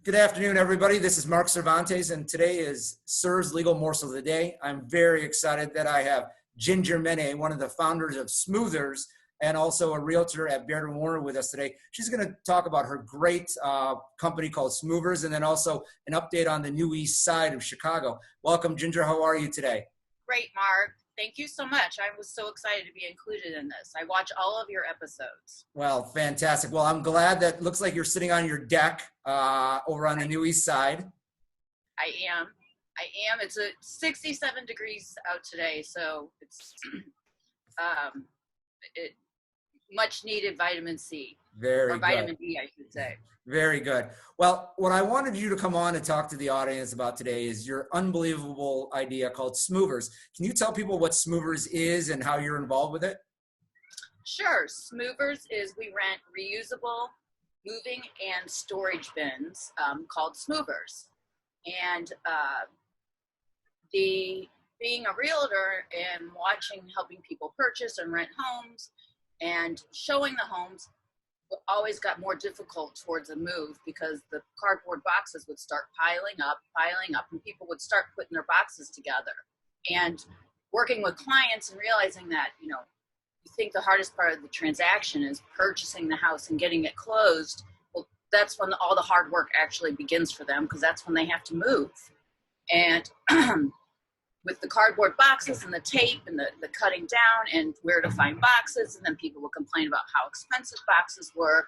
Good afternoon, everybody. This is Marc Cervantes, and today is Cerv's Legal Morsel of the Day. I'm very excited that I have Ginger Menne, one of the founders of Smoovers, and also a realtor at Baird & Warner with us today. She's going to talk about her great company called Smoovers, and then also an update on the New East Side of Chicago. Welcome, Ginger. How are you today? Great, Mark. Thank you so much. I was so excited to be included in this. I watch all of your episodes. Well, fantastic. Well, I'm glad that looks like you're sitting on your deck over on the New East Side. I am. It's 67 degrees out today, so it's much needed vitamin C. Very good. Vitamin D, I should say. Very good. Well, what I wanted you to come on and talk to the audience about today is your unbelievable idea called Smoovers. Can you tell people what Smoovers is and how you're involved with it? Sure. Smoovers is we rent reusable moving and storage bins called Smoovers. And being a realtor and helping people purchase and rent homes and showing the homes always got more difficult towards a move because the cardboard boxes would start piling up, and people would start putting their boxes together. And working with clients and realizing that, you think the hardest part of the transaction is purchasing the house and getting it closed. Well, that's when all the hard work actually begins for them, because that's when they have to move. And with the cardboard boxes and the tape and the cutting down and where to find boxes, and then people will complain about how expensive boxes were.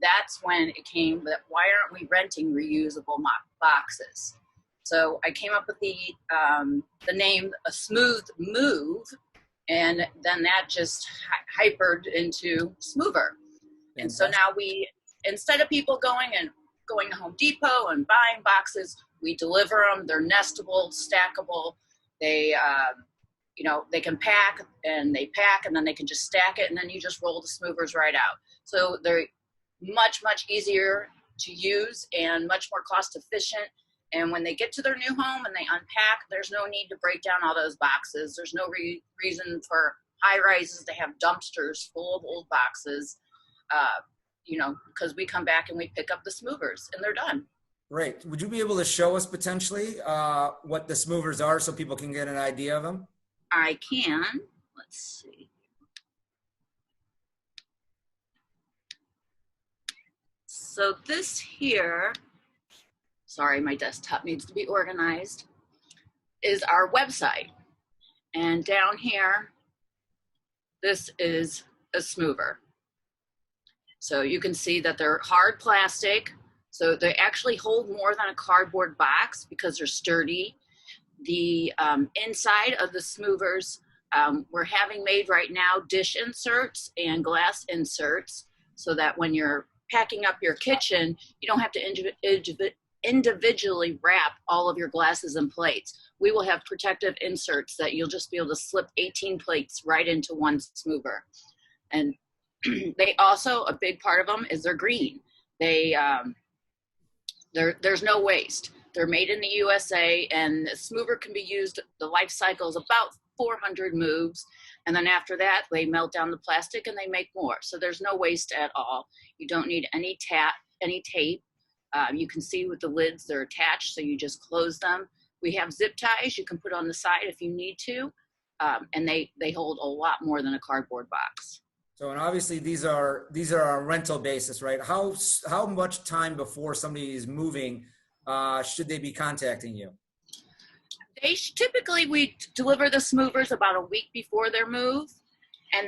That's when it came that why aren't we renting reusable boxes? So I came up with the name A Smooth Move, and then that just hypered into Smoover. And so now instead of people going to Home Depot and buying boxes, we deliver them. They're nestable, stackable. They, they can pack, and then they can just stack it, and then you just roll the Smoovers right out. So they're much, much easier to use and much more cost efficient. And when they get to their new home and they unpack, there's no need to break down all those boxes. There's no reason for high rises to have dumpsters full of old boxes, because we come back and we pick up the Smoovers and they're done. Great. Would you be able to show us potentially what the Smoovers are so people can get an idea of them? I can. Let's see. So this here, sorry, my desktop needs to be organized, is our website. And down here, this is a Smoover. So you can see that they're hard plastic. So they actually hold more than a cardboard box because they're sturdy. The inside of the Smoovers, we're having made right now dish inserts and glass inserts so that when you're packing up your kitchen, you don't have to individually wrap all of your glasses and plates. We will have protective inserts that you'll just be able to slip 18 plates right into one Smoover. And they also, a big part of them is they're green. There's no waste. They're made in the USA, and the Smoover can be used, the life cycle is about 400 moves. And then after that, they melt down the plastic and they make more. So there's no waste at all. You don't need any tape. You can see with the lids, they're attached, so you just close them. We have zip ties you can put on the side if you need to. And they hold a lot more than a cardboard box. So, and obviously these are on a rental basis, right? How much time before somebody is moving should they be contacting you? Typically we deliver the Smoovers about a week before their move, and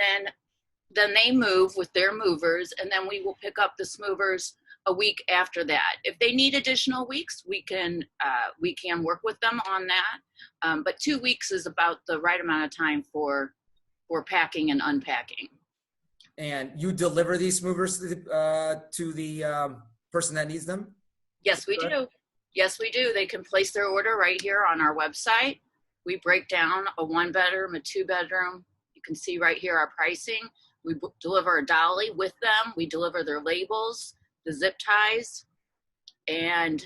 then they move with their movers, and then we will pick up the Smoovers a week after that. If they need additional weeks, we can work with them on that. But 2 weeks is about the right amount of time for packing and unpacking. And you deliver these Smoovers to the person that needs them? Yes, we do. Yes, we do. They can place their order right here on our website. We break down a 1-bedroom, a 2-bedroom. You can see right here our pricing. We deliver a dolly with them. We deliver their labels, the zip ties, and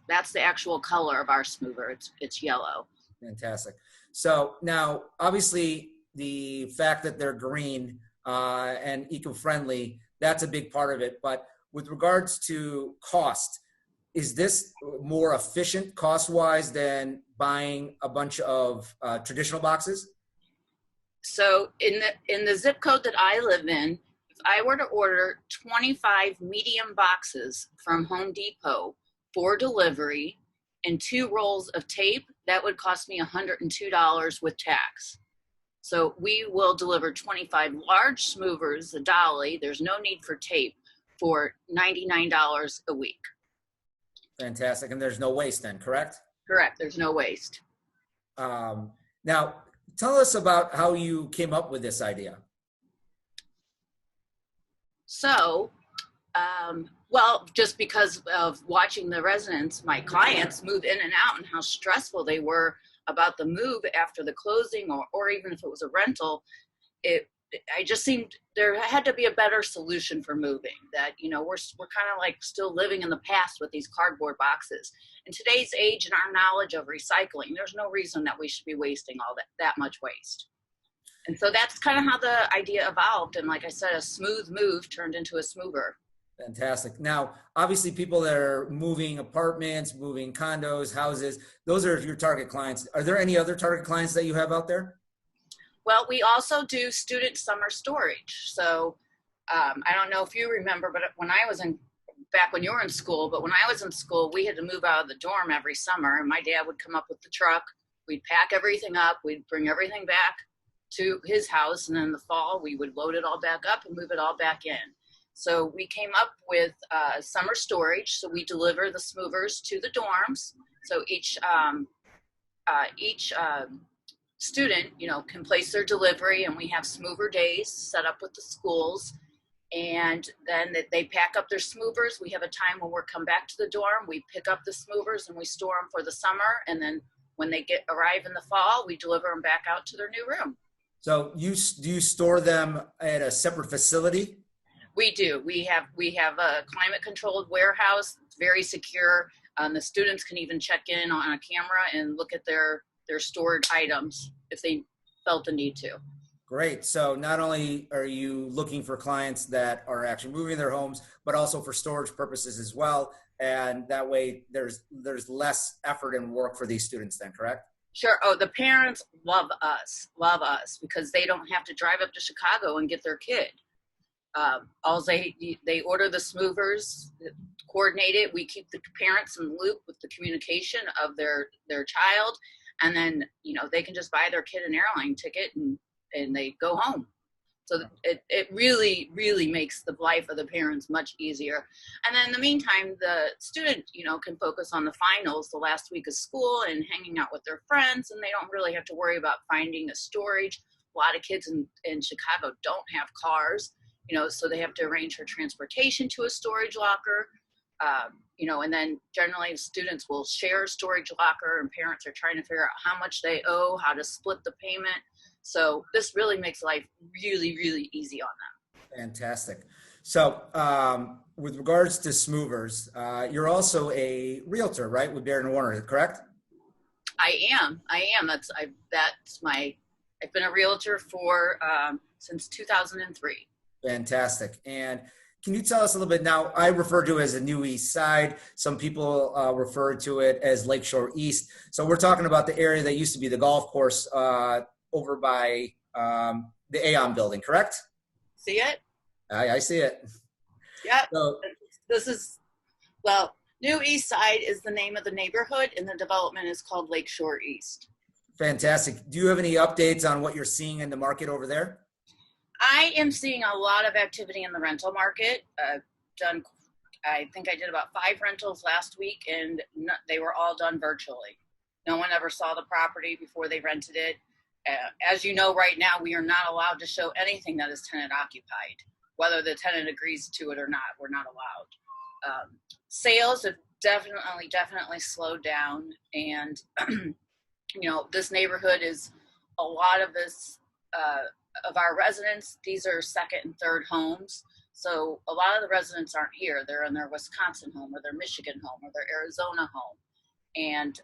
that's the actual color of our Smoover. It's yellow. Fantastic. So now, obviously, the fact that they're green and eco-friendly, that's a big part of it. But with regards to cost, is this more efficient cost-wise than buying a bunch of traditional boxes? So in the zip code that I live in, if I were to order 25 medium boxes from Home Depot for delivery and 2 rolls of tape, that would cost me $102 with tax. So we will deliver 25 large Smoovers, a dolly. There's no need for tape, for $99 a week. Fantastic. And there's no waste then, correct? Correct. There's no waste. Now, tell us about how you came up with this idea. So, well, just because of watching the residents, my clients move in and out, and how stressful they were about the move after the closing, or even if it was a rental, I just seemed there had to be a better solution for moving. That, you know, we're kind of like still living in the past with these cardboard boxes. In today's age and our knowledge of recycling, there's no reason that we should be wasting all that much waste. And so that's kind of how the idea evolved. And like I said, a smooth move turned into a smoover. Fantastic. Now, obviously, people that are moving apartments, moving condos, houses, those are your target clients. Are there any other target clients that you have out there? Well, we also do student summer storage. So I don't know if you remember, but back when you were in school, but when I was in school, we had to move out of the dorm every summer, and my dad would come up with the truck. We'd pack everything up. We'd bring everything back to his house, and then in the fall, we would load it all back up and move it all back in. So we came up with summer storage. So we deliver the Smoovers to the dorms. So each student, you know, can place their delivery, and we have Smoover days set up with the schools. And then they pack up their Smoovers. We have a time when we come back to the dorm. We pick up the Smoovers and we store them for the summer. And then when they arrive in the fall, we deliver them back out to their new room. So do you store them at a separate facility? We do. We have a climate controlled warehouse. It's very secure. The students can even check in on a camera and look at their stored items if they felt the need to. Great. So not only are you looking for clients that are actually moving their homes, but also for storage purposes as well. And that way there's less effort and work for these students then, correct? Sure. Oh, the parents love us because they don't have to drive up to Chicago and get their kid. All they order the Smoovers, coordinate it. We keep the parents in the loop with the communication of their child. And then, you know, they can just buy their kid an airline ticket and they go home. So it really, really makes the life of the parents much easier. And then in the meantime, the student, you know, can focus on the finals, the last week of school, and hanging out with their friends. And they don't really have to worry about finding a storage. A lot of kids in Chicago don't have cars, you know, so they have to arrange for transportation to a storage locker. You know, and then generally students will share a storage locker, and parents are trying to figure out how much they owe, how to split the payment. So this really makes life really, really easy on them. Fantastic. So with regards to Smoovers, you're also a realtor, right, with Baird & Warner, correct? I am. I've been a realtor for since 2003. Fantastic. And can you tell us a little bit now? I refer to it as the New East Side. Some people refer to it as Lakeshore East. So we're talking about the area that used to be the golf course over by the Aon building, correct? See it? I see it. Yep. So, New East Side is the name of the neighborhood, and the development is called Lakeshore East. Fantastic. Do you have any updates on what you're seeing in the market over there? I am seeing a lot of activity in the rental market. I think I did about 5 rentals last week, and they were all done virtually. No one ever saw the property before they rented it. As you know, right now, we are not allowed to show anything that is tenant occupied, whether the tenant agrees to it or not. We're not allowed. Sales have definitely slowed down, and you know, this neighborhood is a lot of this. Of our residents, these are second and third homes. So a lot of the residents aren't here. They're in their Wisconsin home or their Michigan home or their Arizona home. And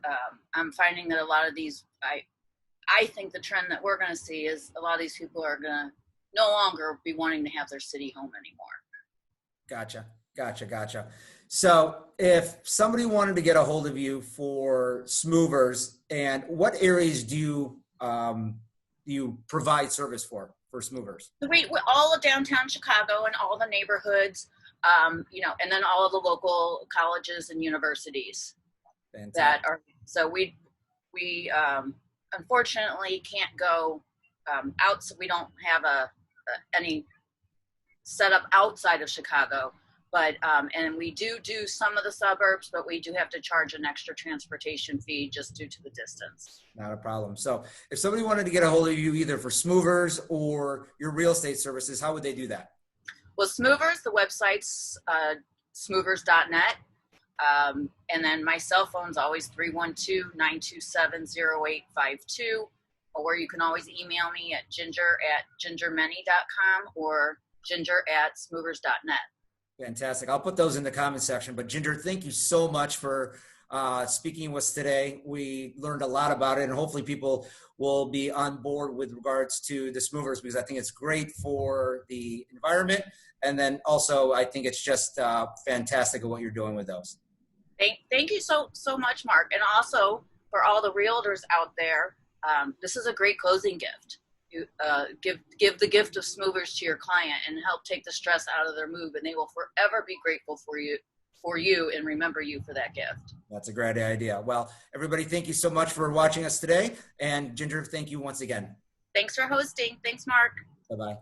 I'm finding that a lot of these, I think the trend that we're going to see is a lot of these people are going to no longer be wanting to have their city home anymore. Gotcha. Gotcha, gotcha. So if somebody wanted to get a hold of you for Smoovers, and what areas do you provide service for Smoovers? We all of downtown Chicago and all the neighborhoods, and then all of the local colleges and universities that Fantastic. are. So we unfortunately can't go out. So we don't have any set up outside of Chicago. But and we do some of the suburbs, but we do have to charge an extra transportation fee just due to the distance. Not a problem. So if somebody wanted to get a hold of you either for Smoovers or your real estate services, how would they do that? Well, Smoovers, the website's smoovers.net. And then my cell phone's always 312-927-0852. Or you can always email me at ginger@gingermenne.com or ginger@smoovers.net. Fantastic. I'll put those in the comment section. But Ginger, thank you so much for speaking with us today. We learned a lot about it, and hopefully people will be on board with regards to the Smoovers, because I think it's great for the environment. And then also, I think it's just fantastic at what you're doing with those. Thank you so much, Mark. And also for all the realtors out there, this is a great closing gift. You give the gift of Smoovers to your client and help take the stress out of their move, and they will forever be grateful for you and remember you for that gift. That's a great idea. Well, everybody, thank you so much for watching us today. And Ginger, thank you once again. Thanks for hosting. Thanks, Mark. Bye-bye.